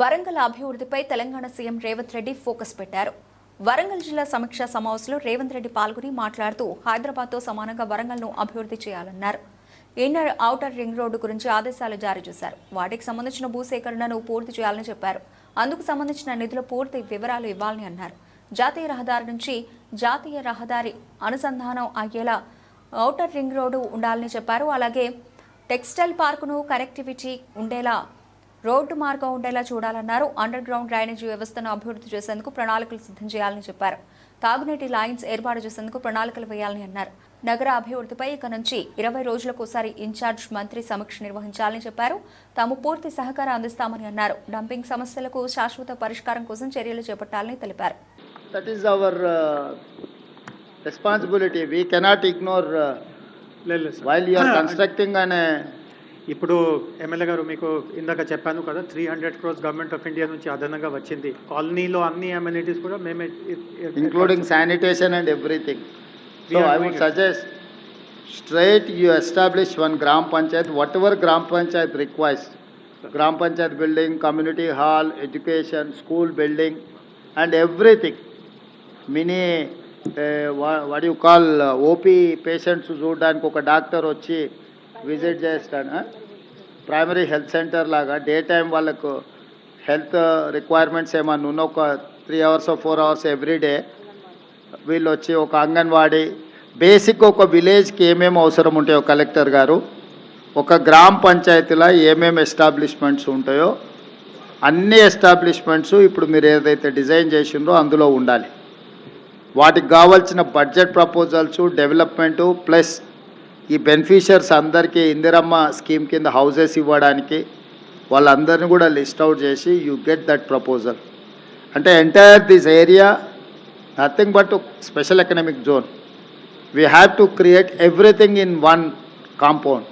వరంగల్ అభివృద్ధిపై Telangana CM Revanth Reddy focus పెట్టారు. వరంగల్ జిల్లా సమీక్షా సమావేశంలో రేవంత్ రెడ్డి పాల్గొని మాట్లాడుతూ హైదరాబాద్తో సమానంగా వరంగల్ను అభివృద్ధి చేయాలన్నారు. ఇన్నర్ ఔటర్ రింగ్ రోడ్డు గురించి ఆదేశాలు జారీ చేశారు. వాటికి సంబంధించిన భూసేకరణను పూర్తి చేయాలని చెప్పారు. అందుకు సంబంధించిన నిధుల పూర్తి వివరాలు ఇవ్వాలని అన్నారు. జాతీయ రహదారి నుంచి జాతీయ రహదారి అనుసంధానం అయ్యేలా ఔటర్ రింగ్ రోడ్డు ఉండాలని చెప్పారు. అలాగే టెక్స్టైల్ పార్కును కనెక్టివిటీ ఉండేలా రోడ్డు మార్గం ఉండేలా చూడాలన్నారు. అండర్ గ్రౌండ్ డ్రైనేజీ వ్యవస్థను అభివృద్ధి చేసేందుకు ప్రణాళికలు సిద్ధం చేయాలని చెప్పారు. తాగునీటి లైన్స్ ఏర్పాటు చేసేందుకు ప్రణాళికలు వేయాలని అన్నారు. నగర అభివృద్ధిపై ఇక నుంచి 20 రోజులకోసారి ఇన్ఛార్జ్ మంత్రి సమీక్ష నిర్వహించాలని చెప్పారు. తాము పూర్తి సహకారం అందిస్తామని అన్నారు. డంపింగ్ సమస్యలకు శాశ్వత పరిష్కారం కోసం చర్యలు చేపట్టాలని తెలిపారు. That is our responsibility. We cannot ignore while you are constructing an ఇప్పుడు ఎమ్మెల్యే గారు మీకు ఇందాక చెప్పాను కదా 300 crores గవర్నమెంట్ ఆఫ్ ఇండియా నుంచి అదనంగా వచ్చింది. కాలనీలో అన్ని అమ్యూనిటీస్ కూడా మేమే including sanitation and everything. So I would suggest straight you establish one gram panchayat, whatever gram panchayat requires. Gram panchayat building, community hall, education, school building and everything. Mini what do you call OP patients చూడడానికి ఒక doctor వచ్చి visit చేస్తాను. Primary health centre లాగా day time వాళ్ళకు health requirements ఏమన్నా ఉన్న ఒక 3 hours or 4 hours everyday వీళ్ళు వచ్చి ఒక అంగన్వాడీ బేసిక్ ఒక విలేజ్కి ఏమేమి అవసరం ఉంటాయో కలెక్టర్ గారు ఒక గ్రామ పంచాయతీలో ఏమేమి ఎస్టాబ్లిష్మెంట్స్ ఉంటాయో అన్ని ఎస్టాబ్లిష్మెంట్స్ ఇప్పుడు మీరు ఏదైతే డిజైన్ చేసిండ్రో అందులో ఉండాలి. వాటికి కావాల్సిన బడ్జెట్ ప్రపోజల్స్ డెవలప్మెంటు ప్లస్ ఈ బెనిఫిషియర్స్ అందరికీ ఇందిరమ్మ స్కీమ్ కింద హౌసెస్ ఇవ్వడానికి వాళ్ళందరినీ కూడా లిస్ట్ అవుట్ చేసి యూ గెట్ దట్ ప్రపోజల్. అంటే entire this area nothing but special economic zone. We have to create everything in one compound.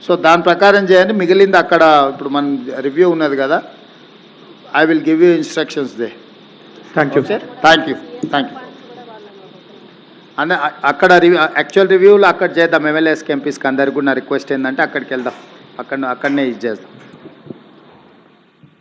So దాని ప్రకారం చేయండి. మిగిలింది అక్కడ ఇప్పుడు మన రివ్యూ ఉన్నది కదా, I will give you instructions they. Thank you sir. Thank you. అన్న అక్కడ యాక్చువల్ రివ్యూలో అక్కడ చేద్దాం. ఎమ్మెల్యేస్కి ఎంపీస్కి అందరికి కూడా రిక్వెస్ట్ ఏంటంటే అక్కడికి వెళ్దాం, అక్కడనే ఇది చేద్దాం.